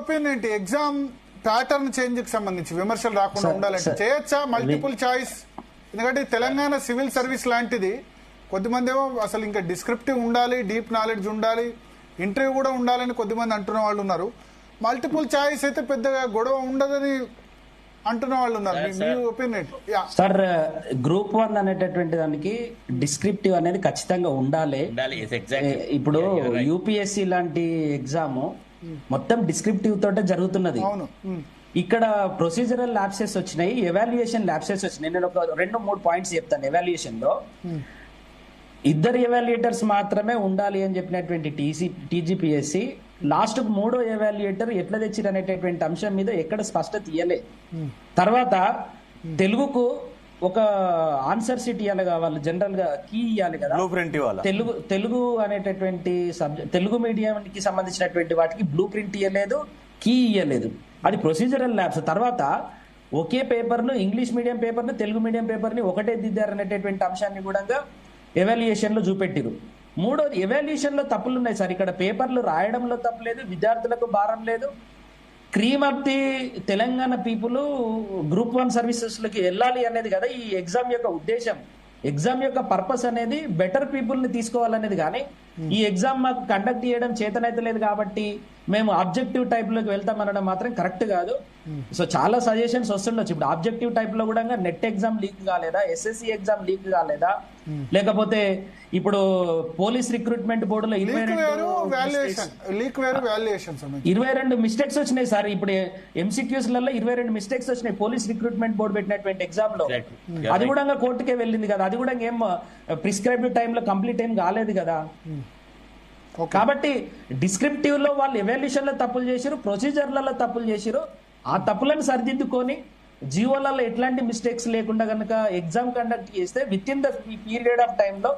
Opinion ఏంటి? Exam pattern change కి సంబంధించి విమర్శలు రాకుండా ఉండాలంటే చేయొచ్చా మల్టిపుల్ చాయిస్? ఎందుకంటే తెలంగాణ సివిల్ సర్వీస్ లాంటిది, కొద్దిమంది ఏమో అసలు ఇంకా డిస్క్రిప్టివ్ ఉండాలి, డీప్ నాలెడ్జ్ ఉండాలి, ఇంటర్వ్యూ కూడా ఉండాలని కొద్దిమంది అంటున్న వాళ్ళు ఉన్నారు. మల్టిపుల్ చాయిస్ అయితే పెద్దగా గొడవ ఉండదని అంటున్న వాళ్ళు ఉన్నారు. మీ ఒపీనియన్? సార్, గ్రూప్ 1 అనేటటువంటి దానికి డిస్క్రిప్టివ్ అనేది ఖచ్చితంగా ఉండాలి. ఇప్పుడు యూపీఎస్సీ లాంటి ఎగ్జామ్ మొత్తం డిస్క్రిప్టివ్ తోటే జరుగుతున్నది. ఇక్కడ ప్రొసీజరల్ ల్యాప్సెస్ వచ్చినాయి, ఎవాల్యుయేషన్ ల్యాప్సెస్ వచ్చినాయి. నేను ఒక 2-3 పాయింట్స్ చెప్తాను. ఎవాల్యుయేషన్ లో 2 ఎవాల్యుయేటర్స్ మాత్రమే ఉండాలి అని చెప్పినటువంటి టీజీపీఎస్సీ లాస్ట్ 3వ ఎవాల్యుయేటర్ ఎట్లా తెచ్చిరు అనేటటువంటి అంశం మీద ఎక్కడ స్పష్టత ఇయ్యలే. తర్వాత తెలుగుకు ఒక ఆన్సర్ షీట్ ఇవ్వాలి కదా, వాళ్ళు జనరల్ గా కీ ఇవ్వాలి కదా, తెలుగు అనేటటువంటి సబ్జెక్ట్, తెలుగు మీడియం కి సంబంధించినటువంటి వాటికి బ్లూ ప్రింట్ ఇవ్వలేదు, కీ ఇవ్వలేదు. అది ప్రొసీజరల్ ల్యాబ్స్. తర్వాత ఒకే పేపర్ ను, ఇంగ్లీష్ మీడియం పేపర్ ను, తెలుగు మీడియం పేపర్ ని ఒకటే దిద్దారు అనేటటువంటి అంశాన్ని కూడా ఎవాల్యుయేషన్ లో చూపెట్టిరు. మూడోది, ఎవాల్యుయేషన్ లో తప్పులు ఉన్నాయి సార్. ఇక్కడ పేపర్లు రాయడంలో తప్పు లేదు, విద్యార్థులకు భారం లేదు. Cream of the Telangana people group 1 services లకి వెళ్ళాలి అనేది కదా ఈ ఎగ్జామ్ యొక్క ఉద్దేశం. ఎగ్జామ్ యొక్క పర్పస్ అనేది బెటర్ పీపుల్ ని తీసుకోవాలనేది. కానీ ఈ ఎగ్జామ్ మాకు కండక్ట్ చేయడం చేతనైతే లేదు కాబట్టి మేము ఆబ్జెక్టివ్ టైప్ లోకి వెళ్తామనడం మాత్రం కరెక్ట్ కాదు. సో చాలా సజెషన్స్ వస్తుండొచ్చు. ఇప్పుడు ఆబ్జెక్టివ్ టైప్ లో కూడా నెట్ ఎగ్జామ్ లీక్ కాలేదా, ఎస్ఎస్సి ఎగ్జామ్ లీక్ కాలేదా, లేకపోతే ఇప్పుడు పోలీస్ రిక్రూట్మెంట్ బోర్డులో 22 మిస్టేక్స్ వచ్చినాయి సార్. ఇప్పుడు ఎంసీక్యూస్ లలో 22 మిస్టేక్స్ వచ్చినాయి పోలీస్ రిక్రూట్మెంట్ బోర్డు పెట్టినటువంటి ఎగ్జామ్ లో. అది కూడా కోర్టుకే వెళ్ళింది కదా, అది కూడా ఏం ప్రిస్క్రైబ్డ్ టైమ్ లో కంప్లీట్ ఏం కాలేదు కదా. కాబట్టి డిస్క్రిప్టివ్ లో వాళ్ళు ఎవాల్యుయేషన్ లో తప్పులు చేశారు, ప్రొసీజర్లలో తప్పులు చేశారు. ఆ తప్పులను సరిదిద్దుకొని జీవోలలో ఎట్లాంటి మిస్టేక్స్ లేకుండా కనుక ఎగ్జామ్ కండక్ట్ చేస్తే with in the period of time లో,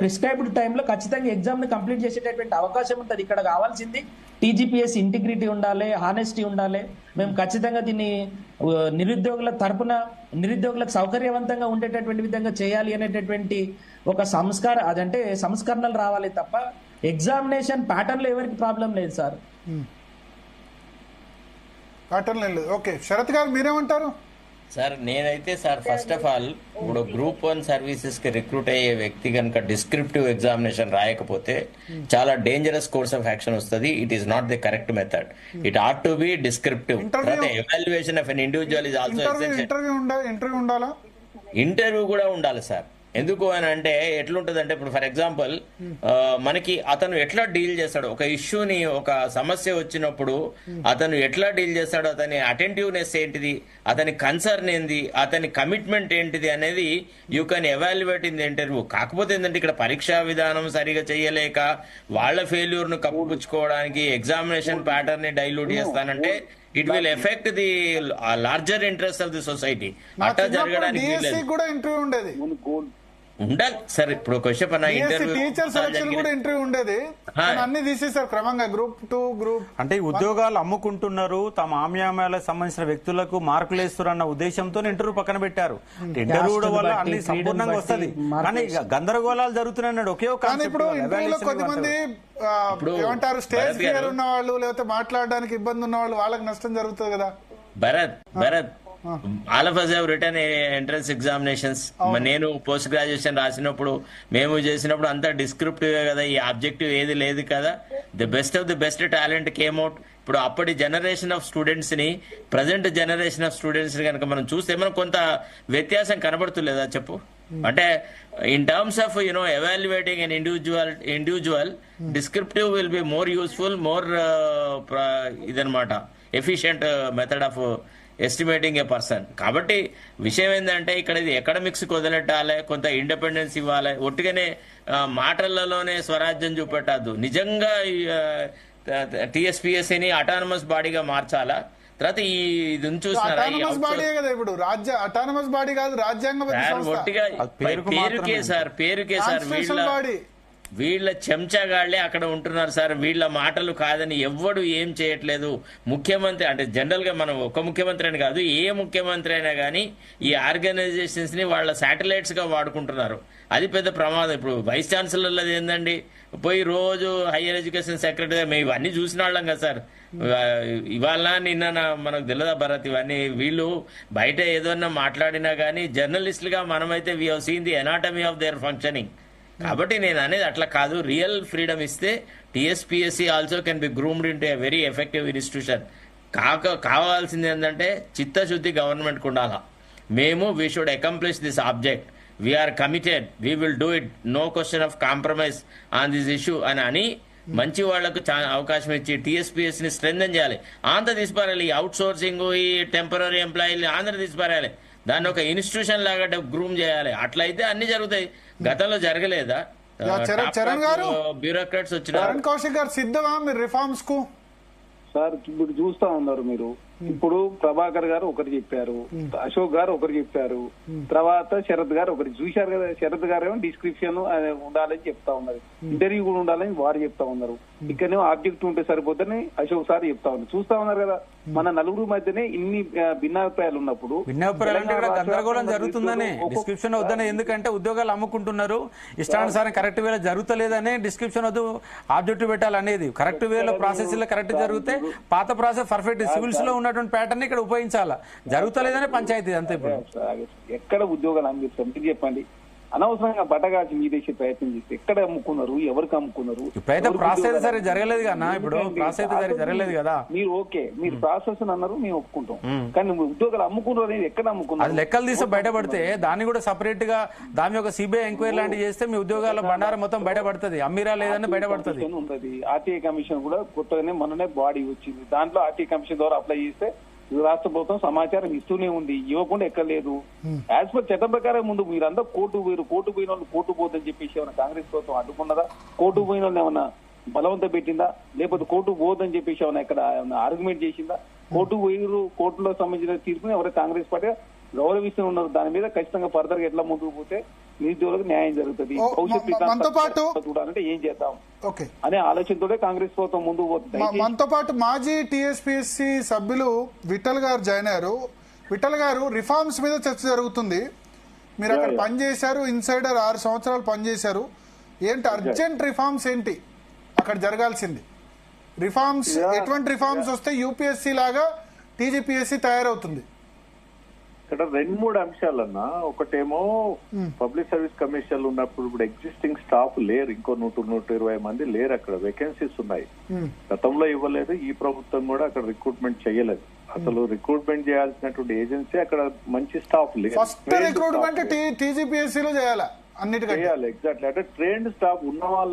ప్రిస్క్రైబ్డ్ టైంలో ఖచ్చితంగా ఎగ్జామ్ ని కంప్లీట్ చేసేటటువంటి అవకాశం ఉంటుంది. ఇక్కడ కావాల్సింది టీజీపీఎస్ ఇంటిగ్రిటీ ఉండాలి, హానెస్టీ ఉండాలి. మేము ఖచ్చితంగా దీన్ని నిరుద్యోగుల తరపున నిరుద్యోగులకు సౌకర్యవంతంగా ఉండేటటువంటి విధంగా చేయాలి అనేటటువంటి ఒక అదంటే సంస్కరణలు రావాలి తప్ప ఎగ్జామినేషన్ ప్యాటర్న్ లో ఎవరికి ప్రాబ్లం లేదు సార్. ప్యాటర్న్ లేదు. ఓకే, శరత్ గారు మీరేమంటారు? సార్, నేనైతే సార్ ఫస్ట్ ఆఫ్ ఆల్ ఇప్పుడు గ్రూప్ 1 సర్వీసెస్ కి రిక్రూట్ అయ్యే వ్యక్తి కనుక డిస్క్రిప్టివ్ ఎగ్జామినేషన్ రాయకపోతే చాలా డేంజరస్ కోర్స్ ఆఫ్ యాక్షన్ వస్తుంది. It is not the correct method. It ought to be descriptive. Evaluation of an individual is also interview కూడా ఉండాలి sir. ఎందుకు అని అంటే ఎట్లుంటది అంటే, ఇప్పుడు ఫర్ ఎగ్జాంపుల్ మనకి అతను ఎట్లా డీల్ చేస్తాడు ఒక ఇష్యూని, ఒక సమస్య వచ్చినప్పుడు అతను ఎట్లా డీల్ చేస్తాడు, అతని అటెంటివ్నెస్ ఏంటిది, అతని కన్సర్న్ ఏంది, అతని కమిట్మెంట్ ఏంటిది అనేది you can evaluate in the interview. కాకపోతే ఏంటంటే ఇక్కడ పరీక్షా విధానం సరిగా చేయలేక వాళ్ళ ఫెయిల్యూర్ ను కప్పుపుచ్చుకోవడానికి ఎగ్జామినేషన్ ప్యాటర్న్ ని డైల్యూట్ చేస్తానంటే it will effect the larger interest of the society. అట్లా జరగడానికి ఉండాలి సార్. ఇప్పుడు క్వశ్చన్ టీచర్ సెలక్షన్ కూడా ఇంటర్వ్యూ ఉండేది, అన్ని తీసేసారు క్రమంగా. గ్రూప్ 2 గ్రూప్ అంటే ఉద్యోగాలు అమ్ముకుంటున్నారు, తమ ఆమ్యామాలకు సంబంధించిన వ్యక్తులకు మార్కులు వేస్తున్నారు అన్న ఉద్దేశంతో ఇంటర్వ్యూ పక్కన పెట్టారు. ఇంటర్వ్యూ వల్ల అన్ని సంపూర్ణంగా వస్తుంది, కానీ గందరగోళాలు జరుగుతున్నాయి. ఒకే ఒక ఇప్పుడు ఇంటర్వ్యూలో కొద్దిమంది ఏమంటారు, స్టేజ్ ఫియర్ ఉన్న వాళ్ళు, లేకపోతే మాట్లాడడానికి ఇబ్బంది ఉన్న వాళ్ళు, వాళ్ళకి నష్టం జరుగుతుంది కదా. Bharat all of us have written entrance examinations. నేను పోస్ట్ గ్రాడ్యుయేషన్ రాసినప్పుడు, మేము చేసినప్పుడు అంతా డిస్క్రిప్టివ్ కదా, ఈ ఆబ్జెక్టివ్ ఏది లేదు కదా. The best of the best talent came out. ఇప్పుడు అప్పటి జనరేషన్ ఆఫ్ స్టూడెంట్స్ ని, ప్రజెంట్ జనరేషన్ ఆఫ్ స్టూడెంట్స్ ని కనుక మనం చూస్తే మనకు కొంత వ్యత్యాసం కనబడుతులేదా చెప్పు? అంటే in terms of evaluating an individual descriptive will be more useful, more ఇదనమాట efficient method of estimating a person. కాబట్టి విషయం ఏంటంటే ఇక్కడ ఇది ఎకడమిక్స్ వదిలెట్టాలి, కొంత ఇండిపెండెన్స్ ఇవ్వాలి. ఒట్టిగానే మాటలలోనే స్వరాజ్యం చూపెట్టద్దు. నిజంగా టీఎస్పీఎస్సీని అటానమస్ బాడీగా మార్చాలా. తర్వాత ఇది చూస్తున్నారా, పేరుకే సార్ వీళ్ళ చెంచాగాళ్లే అక్కడ ఉంటున్నారు సార్. వీళ్ళ మాటలు కాదని ఎవ్వడు ఏం చేయట్లేదు. ముఖ్యమంత్రి అంటే జనరల్ గా మనం ఒక ముఖ్యమంత్రి అని కాదు, ఏ ముఖ్యమంత్రి అయినా కానీ ఈ ఆర్గనైజేషన్స్ ని వాళ్ళ శాటిలైట్స్ గా వాడుకుంటున్నారు. అది పెద్ద ప్రమాదం. ఇప్పుడు వైస్ ఛాన్సలర్లది ఏందండి, పోయి రోజు హైయర్ ఎడ్యుకేషన్ సెక్రటరీ మేము ఇవన్నీ చూసిన వాళ్ళం కదా సార్. ఇవాళ నిన్న మనకు తెలియదా భరత్, ఇవన్నీ వీళ్ళు బయట ఏదన్నా మాట్లాడినా కానీ జర్నలిస్టులుగా మనమైతే we have seen the anatomy of their functioning. కాబట్టి నేను అనేది అట్లా కాదు, రియల్ ఫ్రీడమ్ ఇస్తే TSPSC also can be groomed in to a very effective institution. కావాల్సింది ఏంటంటే చిత్తశుద్ధి గవర్నమెంట్కి ఉండాలా. మేము we should accomplish this object, we are committed, we will do it, no question of compromise on this issue అని మంచి వాళ్లకు అవకాశం ఇచ్చి టీఎస్పీఎస్సీని స్ట్రెంథెన్ చేయాలి. ఆంధ్ర తీసిపారాలి, అవుట్ సోర్సింగ్, ఈ టెంపరీ ఎంప్లాయీలు ఆంధ్ర తీసిపారాలి, దాన్ని ఒక ఇన్స్టిట్యూషన్ లాగా గ్రూమ్ చేయాలి. అట్లయితే అన్ని జరుగుతాయి. గతంలో జరగలేదా? చరణ్ గారు, బ్యూరోక్రాట్స్ వచ్చిన చరణ్ కౌశిక్ గారు సిద్ధమా మీరు రిఫార్మ్స్ కు? సార్ ఇప్పుడు చూస్తా ఉన్నారు మీరు, ఇప్పుడు ప్రభాకర్ గారు ఒకటి చెప్పారు, అశోక్ గారు ఒకటి చెప్పారు, తర్వాత శరత్ గారు ఒకటి చూశారు కదా. శరత్ గారు ఏమో డిస్క్రిప్షన్ ఉండాలని చెప్తా ఉన్నారు, ఇంటర్వ్యూ కూడా ఉండాలని వారు చెప్తా ఉన్నారు. ఇక్కడనేమో ఆబ్జెక్ట్ ఉంటే సరిపోతుందని అశోక్ సార్ చెప్తా ఉన్నారు. చూస్తా ఉన్నారు కదా, మన నలుగురు మధ్యనే ఇన్ని భిన్నాభిప్రాయాలు ఉన్నప్పుడు గందరగోళం జరుగుతుందని డిస్క్రిప్షన్ వద్దనే. ఎందుకంటే ఉద్యోగాలు అమ్ముకుంటున్నారు, ఇష్టానుసారం కరెక్ట్ వేలో జరుగుతలేదనే డిస్క్రిప్షన్ వద్దు, ఆబ్జెక్టివ్ పెట్టాలనేది. కరెక్ట్ వేలో ప్రాసెస్ కరెక్ట్ జరిగితే పాత ప్రాసెస్ పర్ఫెక్ట్ సివిల్స్ లో ఉన్నటువంటి ప్యాటర్న్ ఇక్కడ ఉపయోగించాలా, జరుగుతలేదనే పంచాయతీ అంతే. ఇప్పుడు ఎక్కడ ఉద్యోగాలు అందిస్తాం మీరు చెప్పండి? అనవసరంగా బట్టగాచి మీ దేశ ప్రయత్నం చేస్తే ఎక్కడ అమ్ముకున్నారు, ఎవరికి అమ్ముకున్నారు? ఇప్పుడైతే ప్రాసెస్ సరే జరగలేదు కదా, ఇప్పుడు ప్రాసెస్ సరే జరగలేదు కదా. మీరు ఓకే, మీరు ప్రాసెస్ అన్నారు, మేము ఒప్పుకుంటాం. కానీ ఉద్యోగాలు అమ్ముకున్నారు అనేది ఎక్కడ అమ్ముకున్నారు? అది లెక్కలు తీసి బయటపడితే దాన్ని కూడా సపరేట్ గా దాని యొక్క సిబిఐ ఎంక్వైరీ లాంటివి చేస్తే మీ ఉద్యోగాల బండారం మొత్తం బయటపడుతుంది, అమ్మిరా లేదని బయటపడుతుంది. ఆర్టీఐ కమిషన్ కూడా కొత్తగానే మొన్ననే బాడీ వచ్చింది, దాంట్లో ఆర్టీఐ కమిషన్ ద్వారా అప్లై చేస్తే రాష్ట్ర ప్రభుత్వం సమాచారం ఇస్తూనే ఉంది, ఇవ్వకుండా ఎక్కలేదు. యాజ్ పర్ చట్టం ప్రకారం ముందు మీరందరూ కోర్టు పోయారు, కోర్టు పోయిన వాళ్ళు కోర్టు పోతుందని చెప్పేసి ఏమన్నా కాంగ్రెస్ ప్రభుత్వం అడ్డుకున్నదా? కోర్టు పోయిన వాళ్ళు ఏమన్నా బలవంతం పెట్టిందా? లేకపోతే కోర్టు పోదని చెప్పేసి ఏమన్నా ఇక్కడ ఆర్గ్యుమెంట్ చేసిందా? కోర్టు పోయిరు, కోర్టులో సంబంధించిన తీర్పుని ఎవరైతే కాంగ్రెస్ పార్టీ గౌరవిస్తూ ఉన్నారు, దాని మీద ఖచ్చితంగా ఫర్దర్ గా ఎట్లా ముందుకు పోతే నిరుద్యోగులకు న్యాయం జరుగుతుంది, భవిష్యత్తు చూడాలంటే ఏం చేద్దాం అనే ఆలోచనతోనే కాంగ్రెస్ ప్రభుత్వం ముందుకు పోతుంది. మనతో పాటు మాజీ టీఎస్పీఎస్సీ సభ్యులు విఠల్ గారు జాయిన్ అయ్యారు. విఠల్ గారు, రిఫార్మ్స్ మీద చర్చ జరుగుతుంది, మీరు అక్కడ పనిచేశారు, ఇన్సైడర్ 6 సంవత్సరాలు పనిచేశారు. ఏంటి అర్జెంట్ రిఫార్మ్స్ ఏంటి అక్కడ జరగాల్సింది? రిఫార్మ్స్ ఎటువంటి రిఫార్మ్స్ వస్తే యూపీఎస్సీ లాగా టీజీపీఎస్సీ తయారవుతుంది? ఇక్కడ 2-3 అంశాలన్నా. ఒకటేమో పబ్లిక్ సర్వీస్ కమిషన్లు ఉన్నప్పుడు ఇప్పుడు ఎగ్జిస్టింగ్ స్టాఫ్ లేరు, ఇంకో 100-120 మంది లేరు, అక్కడ వేకెన్సీస్ ఉన్నాయి. గతంలో ఇవ్వలేదు, ఈ ప్రభుత్వం కూడా అక్కడ రిక్రూట్మెంట్ చేయలేదు. అసలు రిక్రూట్మెంట్ చేయాల్సినటువంటి ఏజెన్సీ అక్కడ మంచి స్టాఫ్ లేదు. ఫస్ట్ రిక్రూట్మెంట్ టీజీపీఎస్సీలో చేయాలి, అన్నిటికీ చేయాలి. ఎగ్జాక్ట్లీ, అంటే ట్రైన్డ్ స్టాఫ్ ఉన్న వాళ్ళ